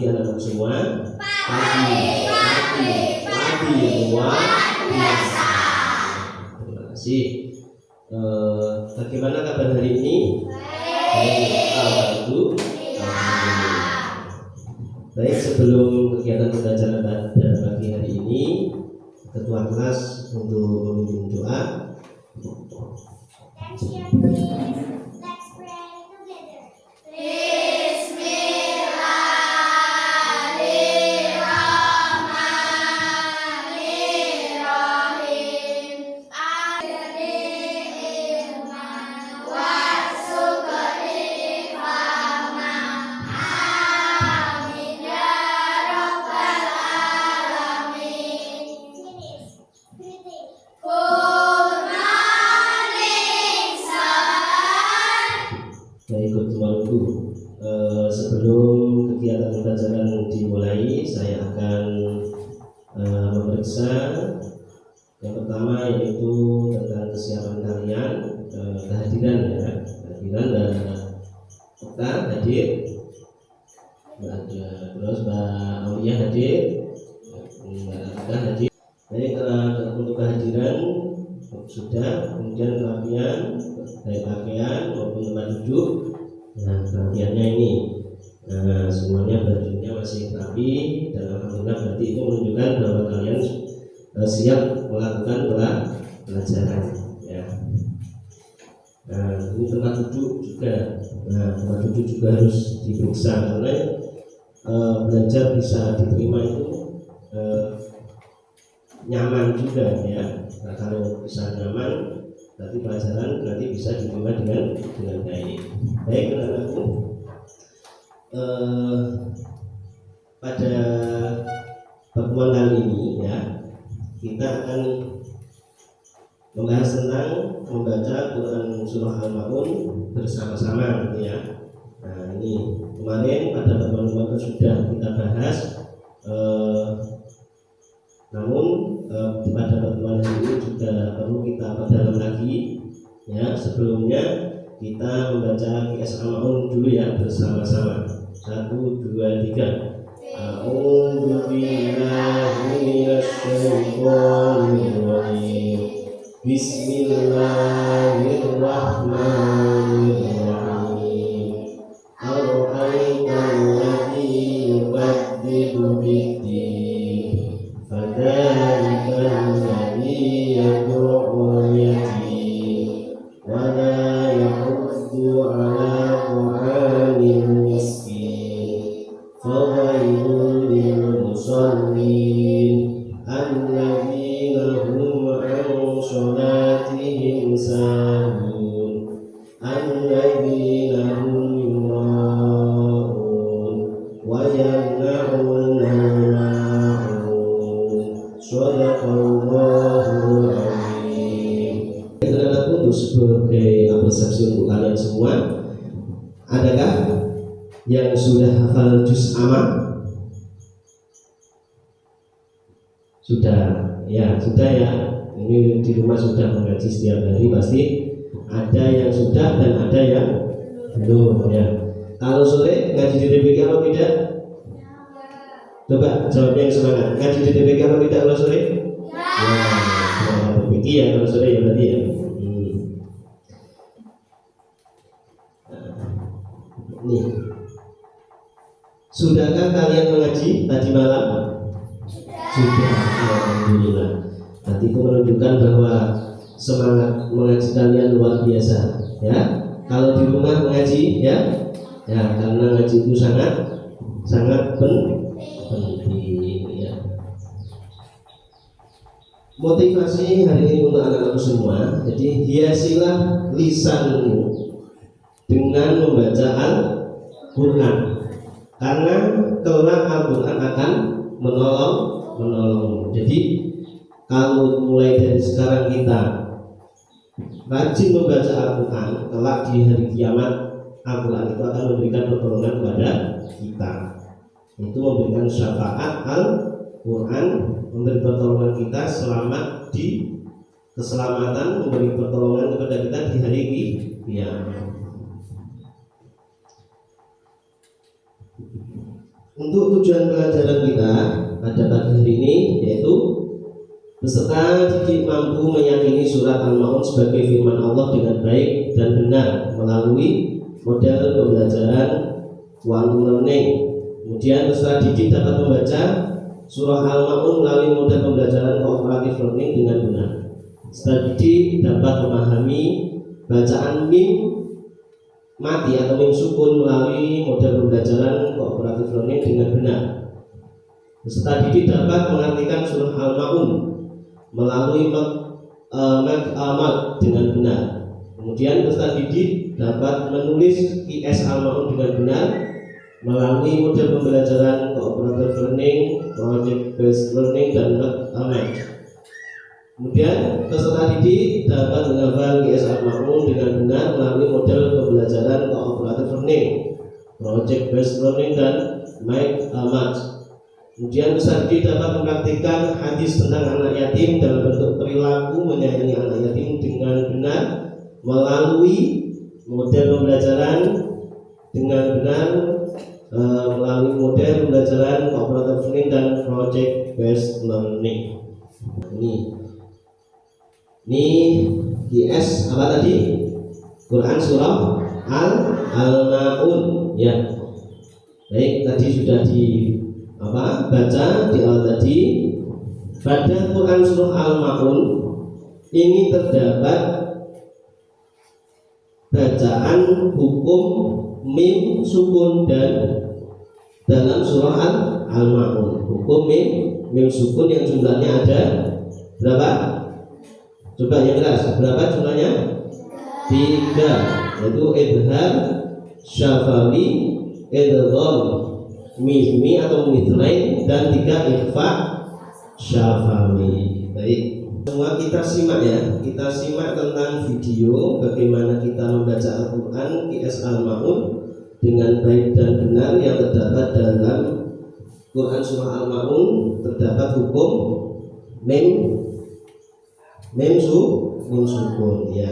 anak-anak semua. Pagi luar biasa. Terima kasih. Bagaimana kabar hari ini? Baik, sebelum kegiatan pembelajaran pada pagi hari ini, ketua kelas untuk memimpin doa. Sebelum kegiatan pembelajaran dimulai, saya akan memeriksa yang pertama, yaitu tentang kesiapan kalian, kehadiran dan kita hadir, terus Mbak Aulia hadir, Mbak Anda hadir. Baik, untuk kehadiran sudah, kemudian kerapian baik pakaian maupun tempat duduk. Nah, kerapiannya ini, semuanya bajunya masih rapi, dan alhamdulillah berarti itu menunjukkan bahwa kalian siap melakukan pelajaran. Ya. Nah, ini tempat duduk juga. Nah, tempat duduk juga harus diperiksa karena belajar bisa diterima itu nyaman juga ya. Nah, kalau bisa nyaman, nanti pelajaran nanti bisa diterima dengan baik. Baik, anak-anakku, pada pertemuan kali ini ya, kita akan membahas tentang membaca Quran Surah Al-Maun bersama-sama gitu ya. Nah, ini kemarin pada pertemuan sudah kita bahas, namun pada pertemuan hari ini juga perlu kita perdalam lagi ya. Sebelumnya kita membaca QS Al-Maun dulu ya bersama-sama. 1, 2, 3. A'udzu billahi minasyaitonir rajim. Bismillahirrahmanirrahim. Ar-ra'aital ladzi yukadzibu bid-din, fadzalika alladzi yad'u yatim wa la yahuddu 'ala ta'amil miskin, fawailul lil musallin alladzina hum 'an shalatihim sahun alladzina hum yura'un wa yamna'una al-ma'un. Shadaqallahul azim. Saudaraku, sebagai persepsi untuk kalian semua, adakah yang sudah hafal juz amma? Sudah ya. Ini di rumah sudah mengaji setiap hari, pasti ada yang sudah dan ada yang belum ya. Kalau sore ngaji di TPK atau tidak? Coba jawabnya yang semangat. Ngaji di TPK atau tidak kalau sore? Ya, TPK ya kalau sore ya berarti ya. Nih, sudahkah kalian mengaji tadi malam? Sudah, alhamdulillah. Nanti itu menunjukkan bahwa semangat mengaji kalian luar biasa ya. Kalau di rumah mengaji ya, karena ngaji itu sangat penting ya. Motivasi hari ini untuk anak-anak semua. Jadi hiasilah lisanmu dengan membaca Al-Quran, karena kelak Al-Quran akan menolong. Jadi kalau mulai dari sekarang kita rajin membaca Al-Quran, kelak di hari kiamat Al-Quran itu akan memberikan pertolongan kepada kita. Itu memberikan syafaat Al-Quran, memberi pertolongan kita selamat di keselamatan, memberi pertolongan kepada kita di hari kiamat. Untuk tujuan pelajaran kita pada pagi hari ini yaitu peserta didik mampu meyakini surat Al-Maun sebagai firman Allah dengan baik dan benar melalui model pembelajaran quantum learning. Kemudian peserta didik dapat membaca surah Al-Maun melalui model pembelajaran cooperative learning dengan benar. Peserta didik dapat memahami bacaan mim mati atau mim sukun melalui model pembelajaran cooperative learning dengan benar. Peserta didik dapat mengartikan surah Al-Maun melalui Al-Mat dengan benar. Kemudian peserta didik dapat menulis IS Al-Maun dengan benar melalui model pembelajaran cooperative learning, project based learning, dan Al-Mat. Kemudian peserta didik dapat menghafal IS Al-Maun dengan benar melalui model pembelajaran cooperative learning, project based learning, dan Al-Mat. Kemudian peserta didik dapat mempraktikkan hadis tentang anak yatim dalam bentuk perilaku menyayangi anak yatim dengan benar melalui model pembelajaran dengan benar melalui model pembelajaran cooperative learning dan project based learning. Ini IS apa tadi? Quran surah Al-Maun ya. Baik, tadi sudah baca di awal tadi. Pada Quran surah Al-Maun ini terdapat bacaan hukum mim sukun dan dalam surah Al-Maun hukum mim sukun yang jumlahnya ada berapa? Coba yang keras, berapa jumlahnya? 3, yaitu idhar, syafawi, idgham, mizmi atau mithlain, dan 3 ikhfa syafawi. Baik, semua kita simak ya. Kita simak tentang video bagaimana kita membaca Al-Quran IS Al-Maun dengan baik dan benar yang terdapat dalam Quran surah Al-Maun. Terdapat hukum mim sukun ya.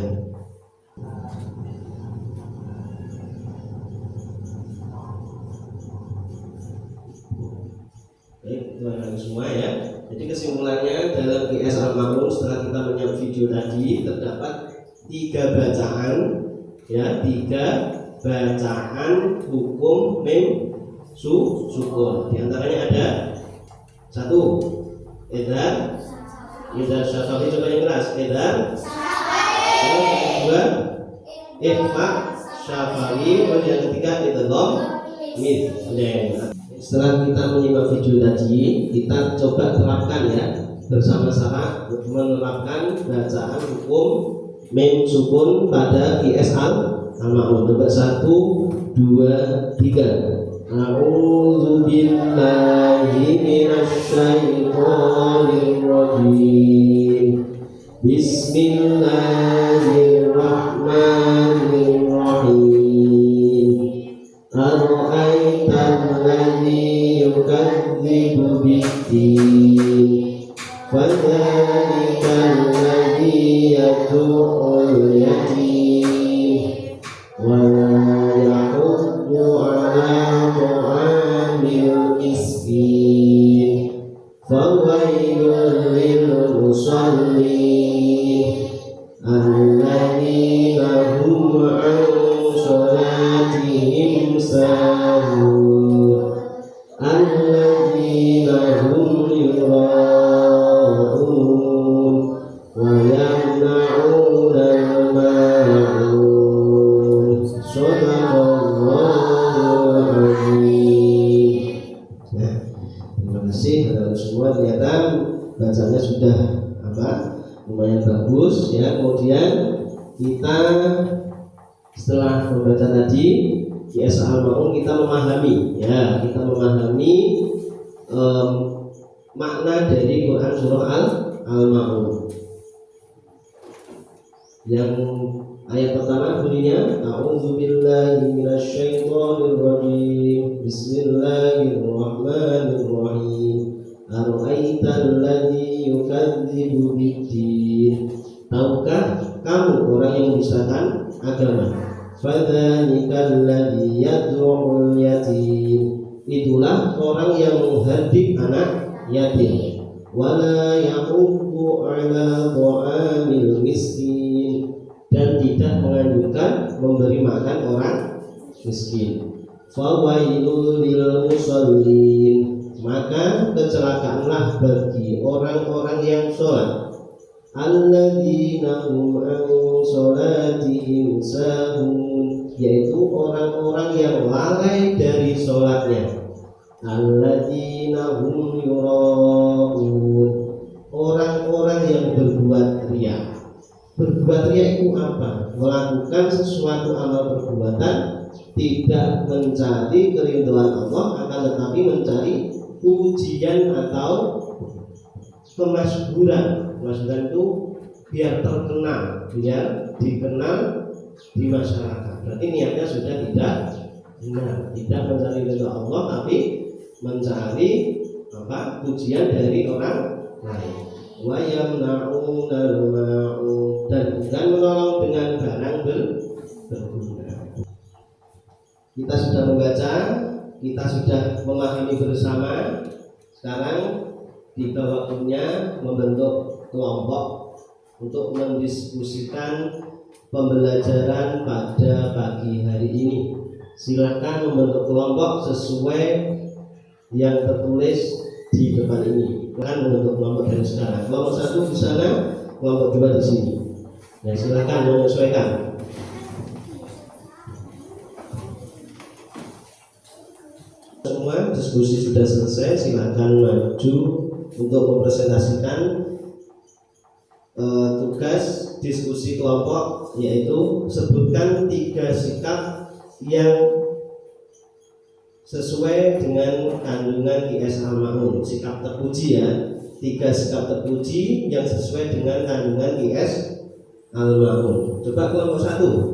Baik, teman-teman semua ya. Jadi kesimpulannya dalam IS Al-Maun setelah kita menyimak video tadi terdapat 3 bacaan ya, 3 bacaan hukum mim sukun. Di antaranya ada 1 idhar syafawi, coba yang keras, idhar syafawi. 2 ikhfa syafawi. Yang ketiga idgham mithlain. Setelah kita menyimak video tadi, kita coba terapkan ya bersama-sama menerapkan bacaan hukum mim sukun pada IS Al-Maun. Coba 1, 2, 3. A'udzu billahi minasy syaithanir rajim. Bismillahirrahmanirrahim. Ara'aital ladzi yukadzibu bid-din, fadzalikal ladzi yad'ul yatim wa yahuddu 'ala ta'amil miskin, fawailul lil musallin alladzina hum 'an sholatihim sahun, alladzina hum yura'un wa yamna'una al-ma'un. Shadaqallahu azim. Nah, terima kasih teman-teman semua. Ternyata bacanya sudah lumayan bagus ya. Kemudian kita setelah membaca tadi IS Al-Maun kita memahami makna dari Quran surah Al-Maun. Yang ayat pertama bunyinya A'udzu billahi minasy syaithanir rajim. Bismillahirrahmanirrahim. Ara'aital ladzi yukadzibu bid-din. Tahukah kamu orang yang mendustakan agama? Fadzalikal ladzi yad'ul yatim. itulah orang yang menghardik anak yatim. Wala yahuddu ala ta'amil miskin, dan tidak menganjurkan memberi makan orang miskin. Fawailul lil musallin, maka kecelakaanlah bagi orang-orang yang sholat. Alladzina hum an sholatihim sahun, yaitu orang-orang yang lalai dari sholatnya. Alladzina hum yura'un, orang-orang yang berbuat riya. Berbuat riya itu apa? Melakukan sesuatu amal perbuatan tidak mencari kerinduan Allah, akan tetapi mencari pujian atau kemasyhuran. Kemasyhuran itu biar terkenal, biar dikenal di masyarakat. Berarti niatnya sudah tidak benar, tidak mencari ridho Allah, tapi mencari pujian dari orang lain. Wa yamna'unal ma'un, dan bukan menolong dengan barang berguna. Kita sudah membaca, kita sudah memahami bersama. Sekarang tiba waktunya membentuk kelompok untuk mendiskusikan pembelajaran pada pagi hari ini. Silakan membentuk kelompok sesuai yang tertulis di depan ini. Silakan membentuk kelompok dari sekarang. Kelompok 1 di sana, kelompok 2 di sini. Ya, silakan menyesuaikan. Semua diskusi sudah selesai, silakan maju untuk mempresentasikan tugas diskusi kelompok, yaitu sebutkan 3 sikap yang sesuai dengan kandungan QS Al-Ma'un. Sikap terpuji ya, 3 sikap terpuji yang sesuai dengan kandungan QS Al-Ma'un. Coba kelompok 1.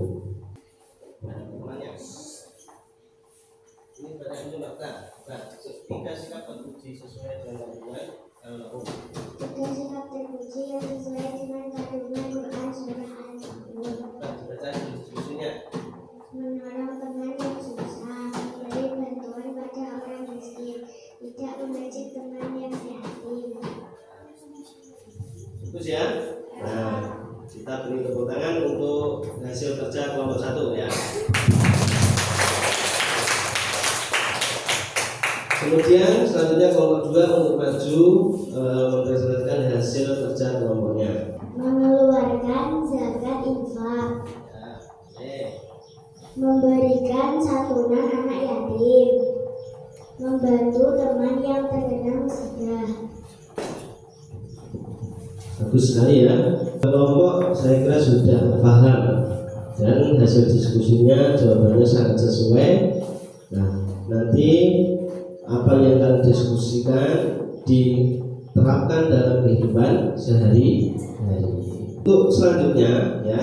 Tiga sikap terpuji sesuai dengan kandungan Al-Ma'un. 3 sikap terpuji yang sesuai dengan kandungan Quran surat Al-Ma'un. Baca diskusinya. Menolong teman yang susah, memberi bantuan pada orang miskin, tidak membajak teman yang yatim. Bagus ya. Nah, kita beri tepuk tangan untuk hasil kerja kelompok 1 ya. Kemudian selanjutnya kelompok 2 untuk maju mempresentasikan hasil kerja kelompoknya. Mengeluarkan zakat infak, memberikan santunan anak yatim, membantu teman yang terkena musibah. Bagus sekali ya. Kelompok saya kira sudah paham dan hasil diskusinya jawabannya sangat sesuai. Nah, nanti apa yang akan diskusikan diterapkan dalam kehidupan sehari-hari. Untuk selanjutnya ya,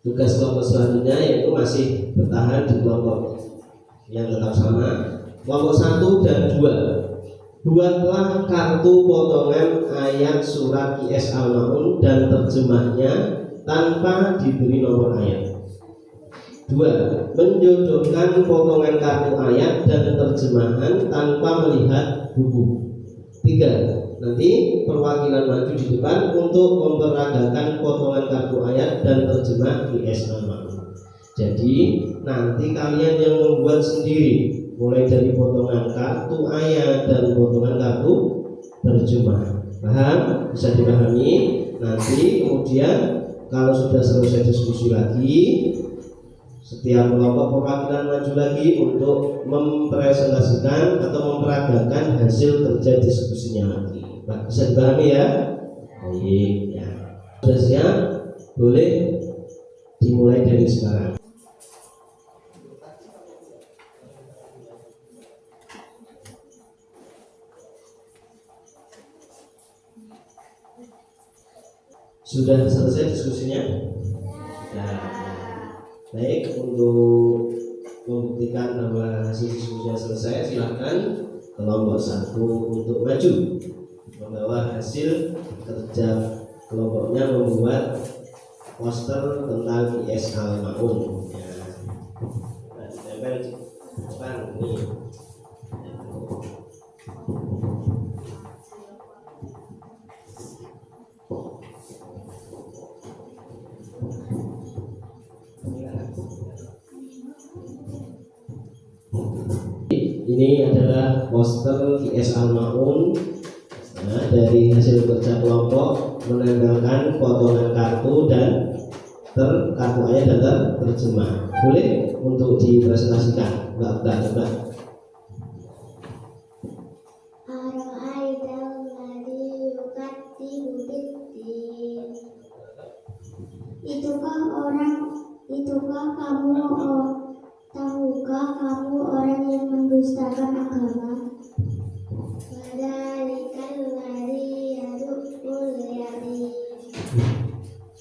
tugas kelompok selanjutnya yaitu masih bertahan di kelompok yang tetap sama. Kelompok 1 dan 2, buatlah kartu potongan ayat surat QS Al-Ma'un dan terjemahnya tanpa diberi nomor ayat. 2. Menjodohkan potongan kartu ayat dan terjemahan tanpa melihat buku. 3. Nanti perwakilan maju di depan untuk memperagakan potongan kartu ayat dan terjemah QS Al-Ma'un. Jadi nanti kalian yang membuat sendiri, mulai dari potongan kartu ayat dan potongan kartu terjemah. Paham? Bisa dipahami? Nanti kemudian kalau sudah selesai diskusi lagi, setiap kelompok perwakilan maju lagi untuk mempresentasikan atau memperagakan hasil kerja diskusinya lagi. Bisa dipahami ya? Baik ya. Sudah siap? Boleh dimulai dari sekarang. Sudah selesai diskusinya? Ya. Baik, untuk membuktikan bahwa hasil diskusinya selesai, silakan kelompok 1 untuk maju membawa hasil kerja kelompoknya membuat poster tentang QS Al-Ma'un. Ya. Nah, ditempel Depan ini. Ini adalah poster IS Al-Maun dari hasil kerja kelompok menempelkan potongan kartu dan kartu ayat dan terjemah. Boleh untuk dipresentasikan, Mbak. Coba. Tahukah kamu orang yang mendustakan agama?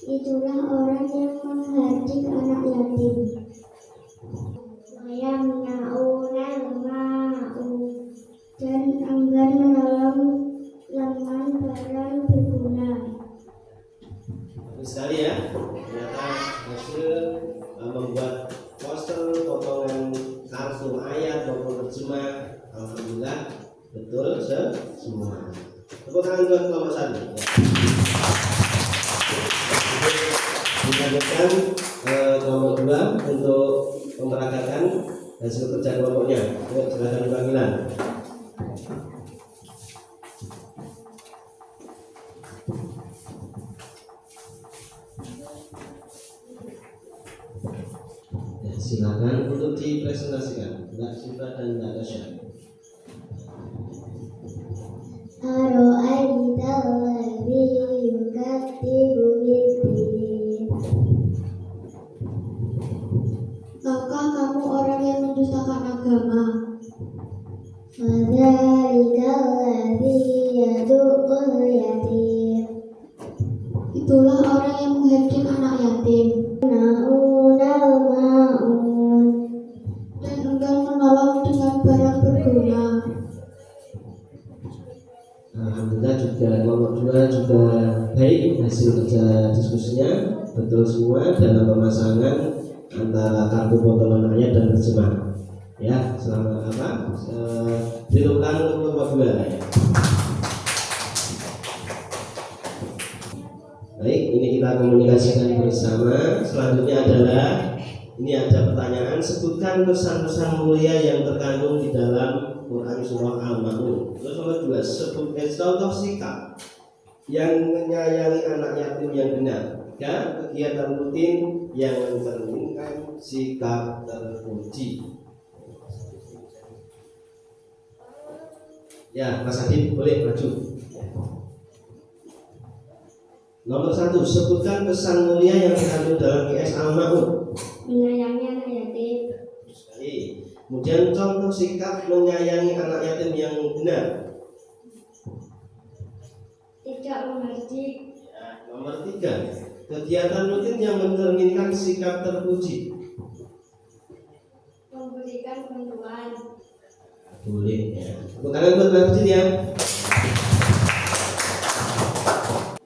Itulah orang yang menghardik anak yatim. Dan enggan menolong lemah barang berguna. Bagus sekali ya. Ternyata hasil membuat poster potongan kartu ayat maupun terjemah, alhamdulillah betul semua. Tepuk tangan buat kelompok 1. Dilanjutkan kelompok 2 untuk memperagakan hasil kerja kelompoknya. Yuk, silakan panggilan. Ya, silakan untuk dipresentasikan, Mbak Siva dan Mbak Tasya. Tahukah kamu orang yang mendustakan agama? Itulah orang yang menghardik anak yatim. Dan enggan menolong dengan barang berguna. Alhamdulillah juga kelompok 2 juga baik hasil kerja diskusinya, betul semua dalam pemasangan antara kartu potongan ayat dan terjemah. Ya, selamat dilakukan untuk kelompok 2 ya. Baik, ini kita komunikasikan bersama. Selanjutnya adalah ini ada pertanyaan, sebutkan pesan-pesan mulia yang terkandung di dalam Quran Surah Al-Maun. Terus nomor 2, sebutkan contoh sikap yang menyayangi anak yatim yang benar. Ya, kegiatan rutin yang mencerminkan sikap terpuji. Ya, Mas Adib boleh maju. Nomor 1, sebutkan pesan mulia yang terkandung dalam IS Al-Maun. Menyayangi anak yatim. Sekali. Kemudian contoh sikap menyayangi anak yatim yang benar. Tidak menghardik. Ya, nomor 3, kegiatan rutin yang mencerminkan sikap terpuji. Memberikan bantuan. Boleh ya. Tepuk tangan buat Mbak Fitri ya.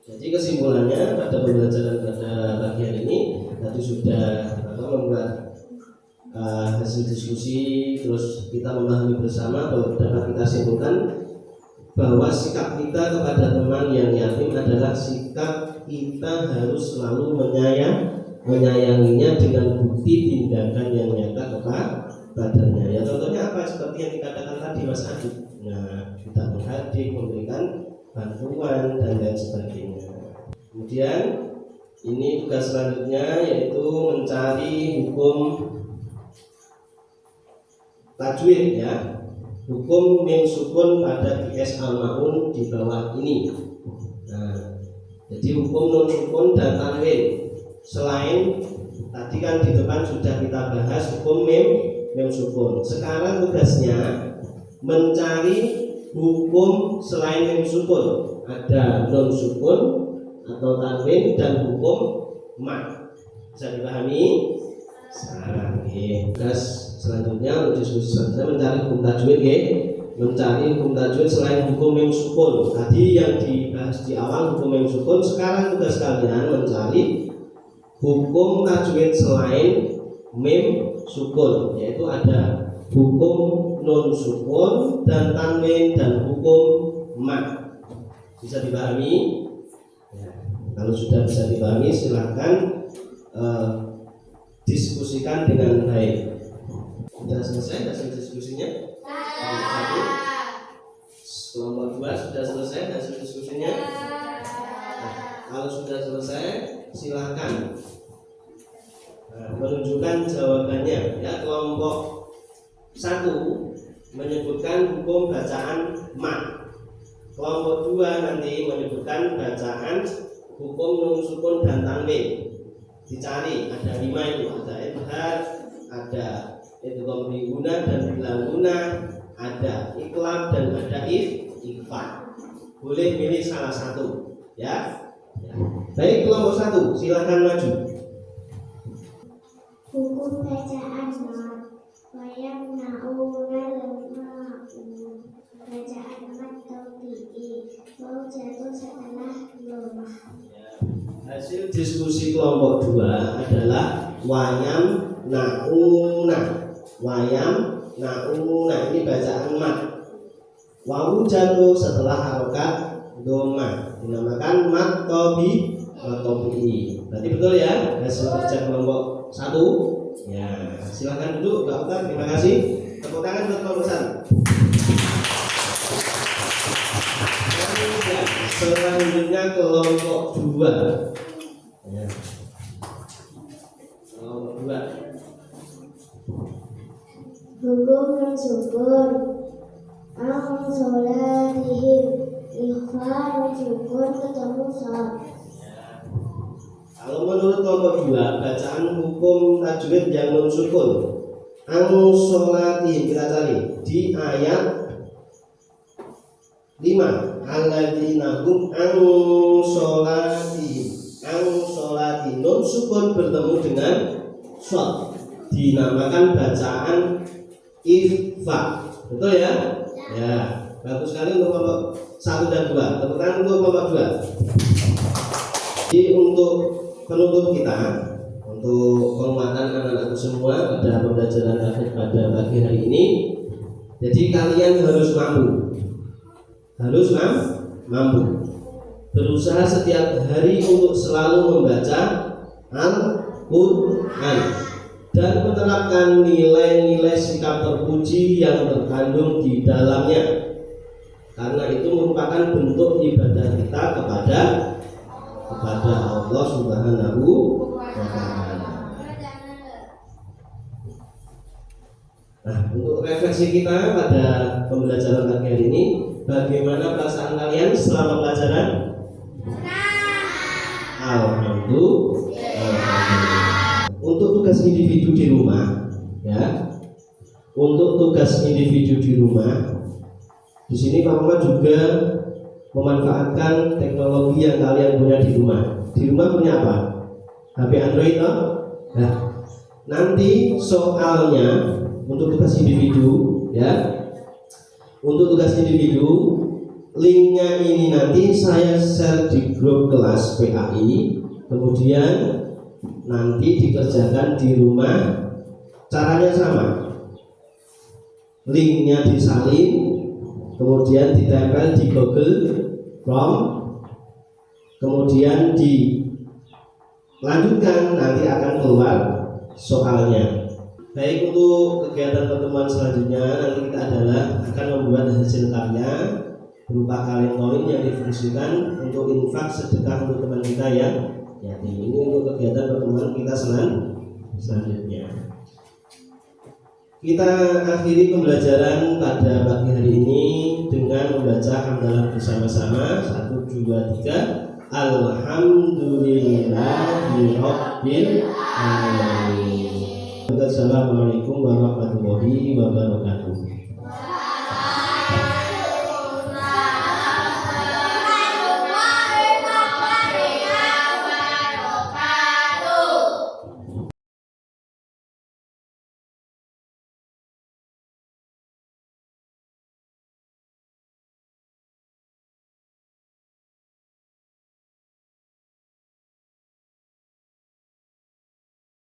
Jadi kesimpulannya pada pembelajaran pada bagian ini tadi sudah membuat hasil diskusi, terus kita memahami bersama bahwa dapat kita simpulkan bahwa sikap kita kepada teman yang yatim adalah sikap kita harus selalu menyayanginya dengan bukti tindakan yang nyata kepadanya. Ya contohnya apa? Seperti yang dikatakan tadi Mas Adi. Nah, kita menghardik, memberikan bantuan dan lain sebagainya. Kemudian ini tugas selanjutnya yaitu mencari hukum tajwid ya, hukum mim sukun pada IS Al-Maun di bawah ini. Nah, jadi hukum nun sukun dan tanwin. Selain tadi kan di depan sudah kita bahas hukum mim sukun. Sekarang tugasnya mencari hukum selain mim sukun. Ada nun sukun atau tanwin dan hukum mat. Bisa dipahami? Sekarang tugas selanjutnya untuk diskusi selanjutnya mencari hukum tajwid ya. Mencari hukum tajwid selain hukum mim sukun. Tadi yang dibahas di awal hukum mim sukun, sekarang tugas kalian mencari hukum tajwid selain mim sukun, yaitu ada hukum nun sukun dan tanwin dan hukum mat. Bisa dipahami? Ya. Kalau sudah bisa dipahami, silahkan diskusikan dengan baik. Sudah selesai hasil diskusinya? Kelompok 2 sudah selesai hasil diskusinya? Kalau sudah selesai, silahkan menunjukkan jawabannya. Ya, kelompok 1 menyebutkan hukum bacaan mat. Kelompok 2 nanti menyebutkan bacaan hukum nun sukun dan tanwin. Dicari, ada 5 itu, ada idhar, ada idgham bi guna dan bila guna, ada iqlab dan ada ikhfa. Boleh pilih salah satu, ya. Baik, kelompok 1 silakan maju. Hukum bacaan mat. Wayam nauna lemah. Bacaan mat tabi'i. Mau jatuh setelah lemah. Hasil diskusi kelompok 2 adalah wayam nauna. Wayam nauna ini bacaan mat. Wawu jatuh setelah harokat doma, dinamakan mat tabi'i. Berarti betul ya hasil kerja kelompok 1. Ya, silakan duduk Mbak Uta. Terima kasih. Tepuk tangan buat kelompok 1. Selanjutnya kelompok 2. Ya. Kelompok 2. Hukum nun sukun. Ang solatihim. Ikhfa nun sukun ketemu shad. Kalau menurut kelompok 2, bacaan hukum tajwid yang nun sukun, ang solatihim, kita cari di ayat 5. Alladzina hum ang solatihim. Ang solati nun sukun bertemu dengan shad, dinamakan bacaan ikhfa. Betul ya? Ya, bagus sekali untuk kelompok 1 dan 2. Tepuk tangan untuk kelompok 2. Jadi untuk penutup kita, untuk penguatan anak-anakku semua pada pembelajaran pada pagi hari ini, jadi kalian harus mampu berusaha setiap hari untuk selalu membaca Al-Quran dan menerapkan nilai-nilai sikap terpuji yang terkandung di dalamnya, karena itu merupakan bentuk ibadah kita kepada Allah Subhanahu wa Ta'ala. Nah, untuk refleksi kita pada pembelajaran pagi hari ini, bagaimana perasaan kalian selama pelajaran? Alhamdulillah. Untuk tugas individu di rumah, ya. Untuk tugas individu di rumah, di sini Pak Muhammad juga memanfaatkan teknologi yang kalian punya di rumah. Di rumah punya apa? HP Android, toh? Nah, nanti soalnya untuk tugas individu, ya. Untuk tugas individu, linknya ini nanti saya share di grup kelas PAI. Kemudian nanti dikerjakan di rumah. Caranya sama. Linknya disalin, kemudian ditempel di Google Chrome, kemudian dilanjutkan, nanti akan keluar soalnya. Baik, untuk kegiatan pertemuan selanjutnya nanti kita akan membuat hasil karya berupa kaleng-kaleng yang difungsikan untuk infak sedekah untuk teman kita yang yatim. Ini untuk kegiatan pertemuan kita selanjutnya. Kita akhiri pembelajaran pada pagi hari ini dengan membaca hamdalah bersama-sama. 1, 2, 3. Alhamdulillahirabbil alamin. Assalamualaikum warahmatullahi wabarakatuh.